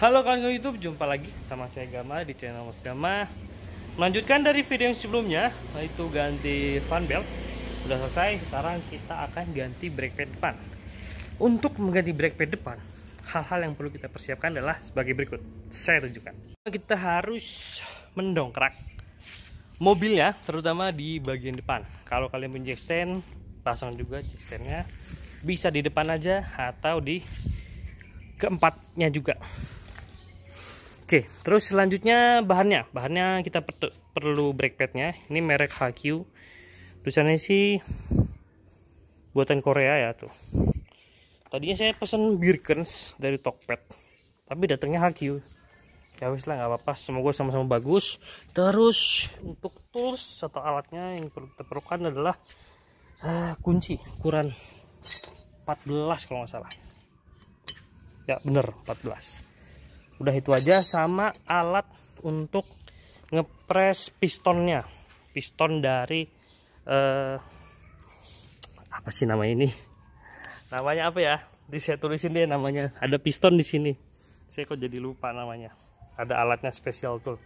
Halo kawan YouTube, jumpa lagi sama saya Gama di channel Mas Gama. Melanjutkan dari video yang sebelumnya, yaitu ganti fan belt. Udah selesai, sekarang kita akan ganti brake pad depan. Untuk mengganti brake pad depan, hal-hal yang perlu kita persiapkan adalah sebagai berikut. Saya tunjukkan. Kita harus mendongkrak mobilnya, terutama di bagian depan. Kalau kalian punya jack stand, pasang juga jack standnya. Bisa di depan aja atau di keempatnya juga. Oke, terus selanjutnya bahannya kita perlu brake padnya. Ini merek HQ. Tulisannya sih buatan Korea ya tuh. Tadinya saya pesan Birkens dari Tokped, tapi datangnya HQ. Ya wis lah, nggak apa-apa. Semoga sama-sama bagus. Terus untuk tools atau alatnya yang perlu kita perlukan adalah kunci ukuran 14 kalau nggak salah. Ya bener 14. Udah itu aja, sama alat untuk ngepres pistonnya. Piston dari apa sih nama ini? Namanya apa ya? Saya tulisin deh namanya. Ada piston di sini. Saya kok jadi lupa namanya. Ada alatnya spesial tool.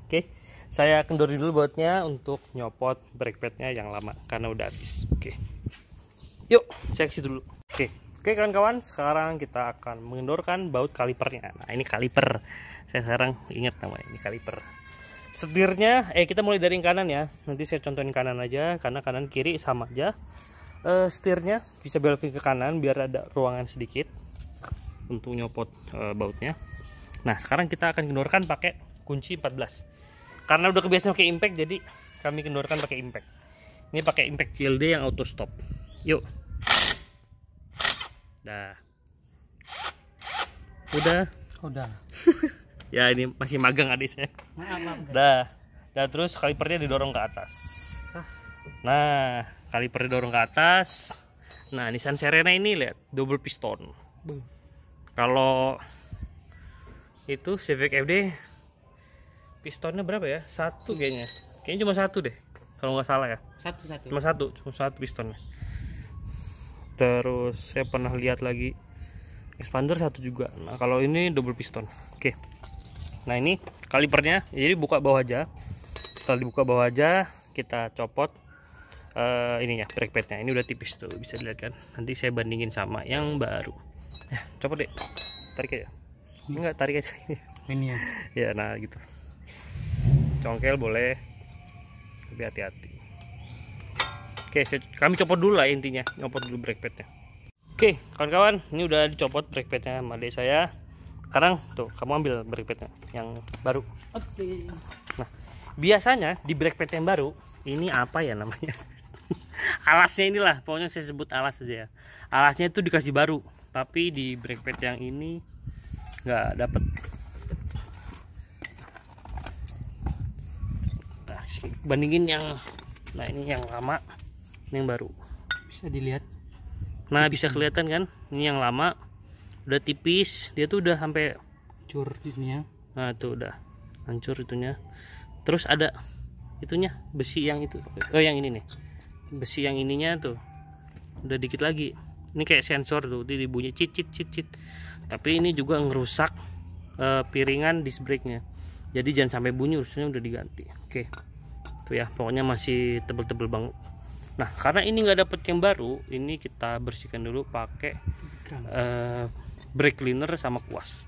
Oke, saya kendorin dulu bautnya untuk nyopot brake padnya yang lama karena udah habis. Oke. Yuk, saya kasih dulu. Oke kawan-kawan, sekarang kita akan mengendorkan baut kalipernya. Nah ini kaliper, saya sekarang ingat namanya, ini kaliper. Setirnya, kita mulai dari yang kanan ya. Nanti saya contohin kanan aja, karena kanan kiri sama aja. Setirnya bisa belokin ke kanan biar ada ruangan sedikit untuk nyopot bautnya. Nah sekarang kita akan kendorkan pakai kunci 14. Karena udah kebiasaan pakai impact, jadi kami kendorkan pakai impact. Ini pakai impact CLD yang auto stop. Yuk. Dah. Udah. Ya ini masih magang adik saya. Dah. Terus kalipernya didorong ke atas. Nah, kaliper didorong ke atas. Nah, Nissan Serena ini lihat double piston. Kalau itu Civic FD pistonnya berapa ya? Satu kayaknya. Kayaknya cuma satu deh. Kalau nggak salah ya. Cuma satu pistonnya. Terus saya pernah lihat lagi expander satu juga. Nah kalau ini double piston. Oke. Nah ini kalipernya, jadi buka bawah aja. Setelah dibuka bawah aja, kita copot ininya, brake padnya. Ini udah tipis tuh, bisa dilihat kan. Nanti saya bandingin sama yang baru. Ya, copot deh. Tarik aja. Enggak, tarik aja ini ya. Ya nah gitu. Congkel boleh, tapi hati-hati. Oke, kami copot dulu lah intinya, nyopot dulu brake padnya. Oke, kawan-kawan, ini udah dicopot brake padnya sama adik saya. Sekarang tuh, kamu ambil brake padnya yang baru. Oke. Nah, biasanya di brake pad yang baru, ini apa ya namanya? Alasnya inilah, pokoknya saya sebut alas aja ya. Alasnya itu dikasih baru, tapi di brake pad yang ini nggak dapet. Nah, bandingin yang, nah ini yang lama. Yang baru bisa dilihat, nah bisa kelihatan kan, ini yang lama udah tipis, dia tuh udah sampai hancur itunya. Nah tuh udah hancur itunya. Terus ada itunya, besi yang itu, yang ini nih, besi yang ininya tuh udah dikit lagi. Ini kayak sensor tuh, dia bunyi cit. Tapi ini juga ngerusak piringan disc brake nya, jadi jangan sampai bunyi, harusnya udah diganti. Oke tuh ya, pokoknya masih tebel-tebel banget. Nah karena ini nggak dapet yang baru, ini kita bersihkan dulu pakai brake cleaner sama kuas.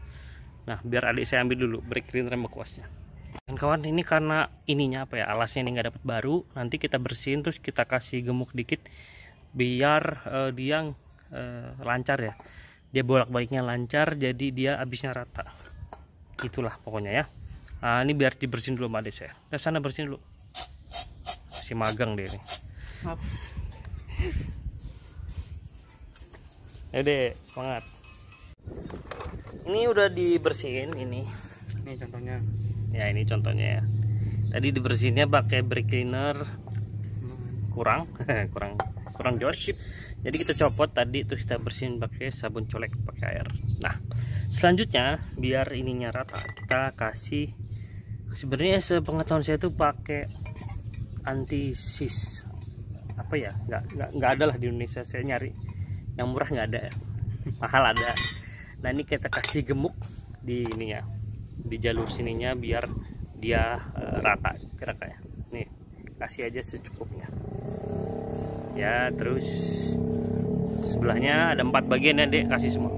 Nah biar adik saya ambil dulu brake cleaner sama kuasnya. Dan kawan, ini karena ininya apa ya, alasnya ini nggak dapet baru, nanti kita bersihin terus kita kasih gemuk dikit biar dia lancar ya, dia bolak-baliknya lancar, jadi dia habisnya rata. Itulah pokoknya ya. Nah ini biar dibersihin dulu sama adik saya. Nah sana bersihin dulu, masih magang deh ini. Maaf. Dek, semangat. Ini udah dibersihin ini contohnya. Ya ini contohnya ya. Tadi dibersihinnya pakai brake cleaner kurang jos. Jadi kita copot tadi, terus kita bersihin pakai sabun colek pakai air. Nah, selanjutnya biar ininya rata, kita kasih, sebenarnya sepengetahuan saya tuh pakai anti sis. Apa ya, nggak ada lah di Indonesia, saya nyari yang murah nggak ada, mahal ada. Nah ini kita kasih gemuk di ininya, di jalur sininya biar dia rata geraknya. Nih, kasih aja secukupnya ya. Terus sebelahnya ada 4 bagian ya dek, kasih semua.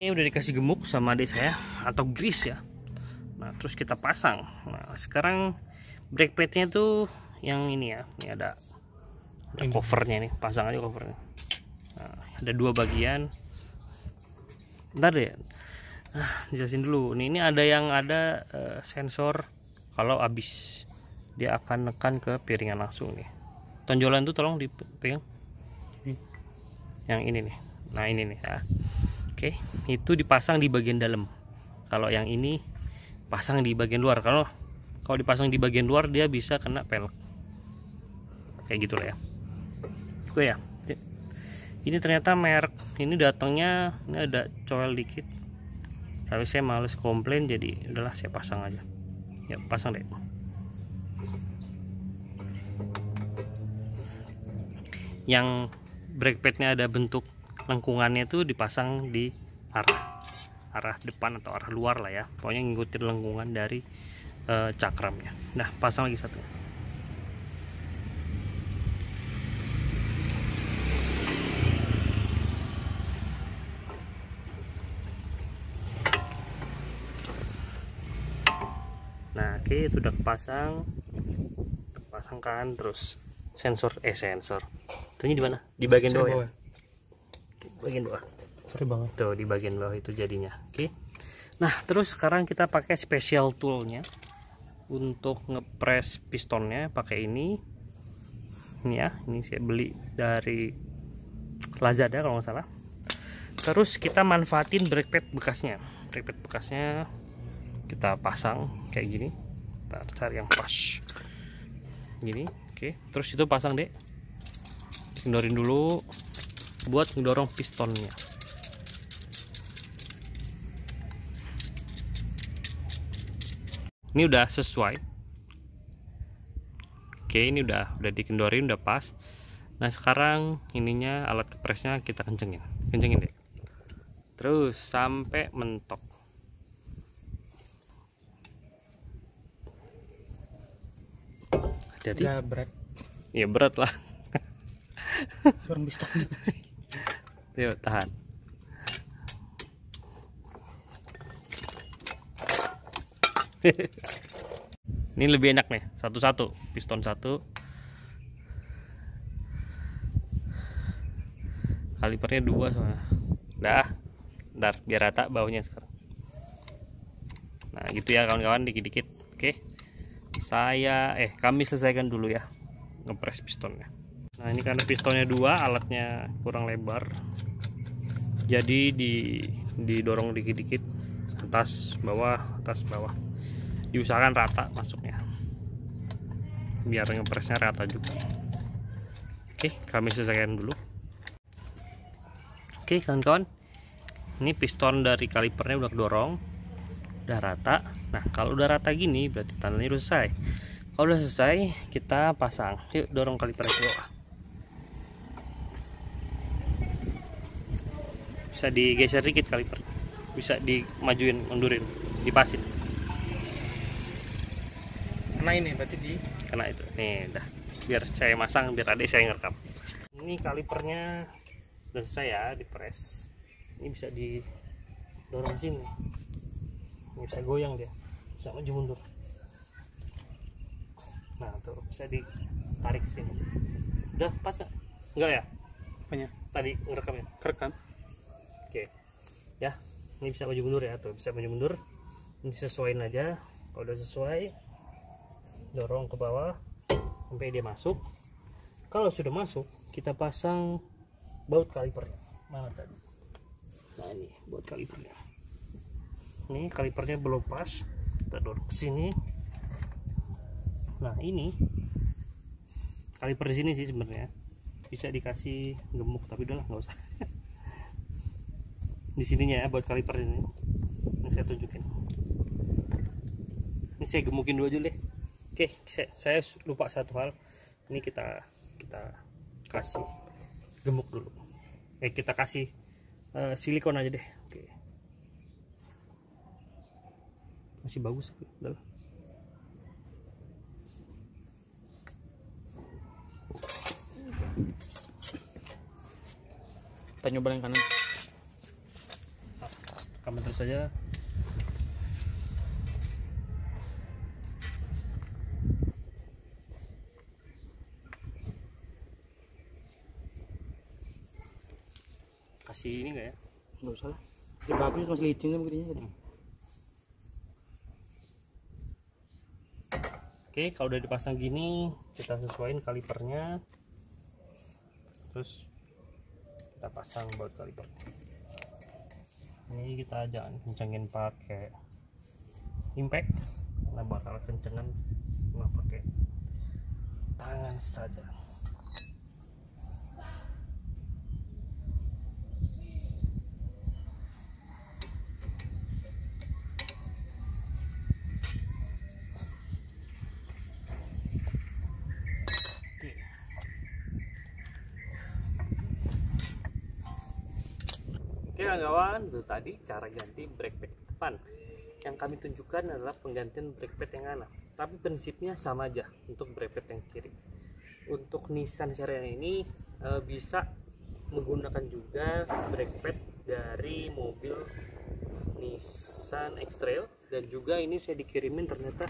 Ini udah dikasih gemuk sama adik saya atau grease ya. Nah terus kita pasang. Nah sekarang brake padnya tuh yang ini ya, ini ada covernya nih, pasang aja covernya. Nah, ada 2 bagian. Bentar deh, jelasin dulu. Ini ada yang ada sensor kalau habis dia akan nekan ke piringan langsung nih. Tonjolan tuh tolong dipegang. Yang ini nih. Nah ini nih ya. Oke, itu dipasang di bagian dalam. Kalau yang ini pasang di bagian luar. Kalau dipasang di bagian luar dia bisa kena pelek. Kayak gitu lah ya. Oke ya. Ini ternyata merek ini datangnya ini ada coel dikit. Tapi saya males komplain jadi udahlah saya pasang aja. Ya, pasang deh. Yang brake padnya ada bentuk lengkungannya itu dipasang di arah depan atau arah luar lah ya, pokoknya ngikutin lengkungan dari cakramnya. Nah pasang lagi satu. Nah oke, itu udah kepasang, pasangkan. Terus sensor itunya di mana? Di bagian bawah ya? Bagian bawah. Sorry banget. Tuh di bagian bawah itu jadinya. Oke. Nah, terus sekarang kita pakai special toolnya untuk ngepres pistonnya pakai ini. Ini ya, ini saya beli dari Lazada kalau nggak salah. Terus kita manfaatin brake pad bekasnya. Brake pad bekasnya kita pasang kayak gini. Kita cari yang pas. Gini, oke. Terus itu pasang deh. Kendorin dulu buat ngedorong pistonnya. Ini udah sesuai. Oke, ini udah dikendorin, udah pas. Nah sekarang ininya, alat kepresnya kita kencengin deh. Terus sampai mentok. Hati-hati. Ya berat. Iya berat lah. Dorong piston. Yuk tahan. Ini lebih enak nih, satu-satu, piston satu, kalipernya 2 soalnya. Dah, ntar biar rata baunya sekarang. Nah gitu ya kawan-kawan, dikit-dikit. Oke, kami selesaikan dulu ya ngepres pistonnya. Nah ini karena pistonnya 2, alatnya kurang lebar, jadi didorong dikit-dikit, atas bawah, diusahakan rata masuknya biar ngepresnya rata juga. Oke, kami selesaikan dulu. Oke kawan-kawan, ini piston dari kalipernya udah kedorong, udah rata. Nah kalau udah rata gini berarti tandanya udah selesai. Kalau udah selesai kita pasang. Yuk dorong kalipernya ke bawah. Bisa digeser dikit kaliper, bisa dimajuin, mundurin, dipasin. Karena ini berarti Karena itu nih dah, biar saya masang, biar adik saya ngerekam. Ini kalipernya udah selesai ya, dipres. Ini bisa didorong sini, ini bisa goyang dia, bisa maju mundur. Nah tuh bisa ditarik ke sini. Udah pas nggak? Enggak ya? apanya? Tadi ngerekamnya. Kerekam. Oke ya, ini bisa maju mundur ya, tuh bisa maju mundur. Ini sesuaiin aja. Kalau udah sesuai, dorong ke bawah sampai dia masuk. Kalau sudah masuk, kita pasang baut kalipernya. Mana tadi? Nah ini baut kalipernya. Ini kalipernya belum pas, kita dorong ke sini. Nah ini kaliper di sini sih sebenarnya bisa dikasih gemuk, tapi udahlah nggak usah. Di sininya ya buat kaliper ini saya tunjukin. Ini saya gemukin dulu aja deh. Oke, saya lupa satu hal. Ini kita kasih gemuk dulu. Kita kasih silikon aja deh. Oke. masih bagus. Udah lah. Kita nyoba yang kanan. Kamu terus saja. Kasih ini enggak ya? Nggak usah lah. Ya bagus, masih licin kan begini tadi. Oke, kalau udah dipasang gini, kita sesuaiin kalipernya. Terus kita pasang baut kaliper. Ini kita jangan kencengin pakai impact, karena bakal kencengan nggak pakai tangan saja. Oke kawan, itu tadi cara ganti brake pad depan. Yang kami tunjukkan adalah penggantian brake pad yang kanan, tapi prinsipnya sama aja untuk brake pad yang kiri. Untuk Nissan Sierra ini bisa menggunakan juga brake pad dari mobil Nissan X-Trail, dan juga ini saya dikirimin ternyata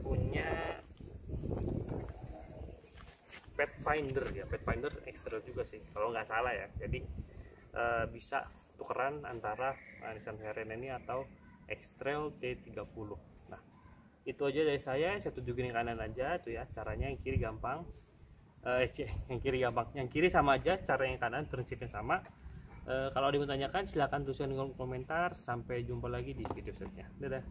punya Pathfinder ya, Pathfinder X-Trail juga sih kalau nggak salah ya. Jadi bisa tukeran antara Nissan Sierra ini atau X-Trail T30. Nah, itu aja dari saya tunjukin yang kanan aja tuh ya, caranya. Yang kiri gampang, yang kiri sama aja, cara yang kanan prinsipnya sama. Kalau ada yang bertanyakan silahkan tuliskan di kolom komentar. Sampai jumpa lagi di video selanjutnya. Dadah.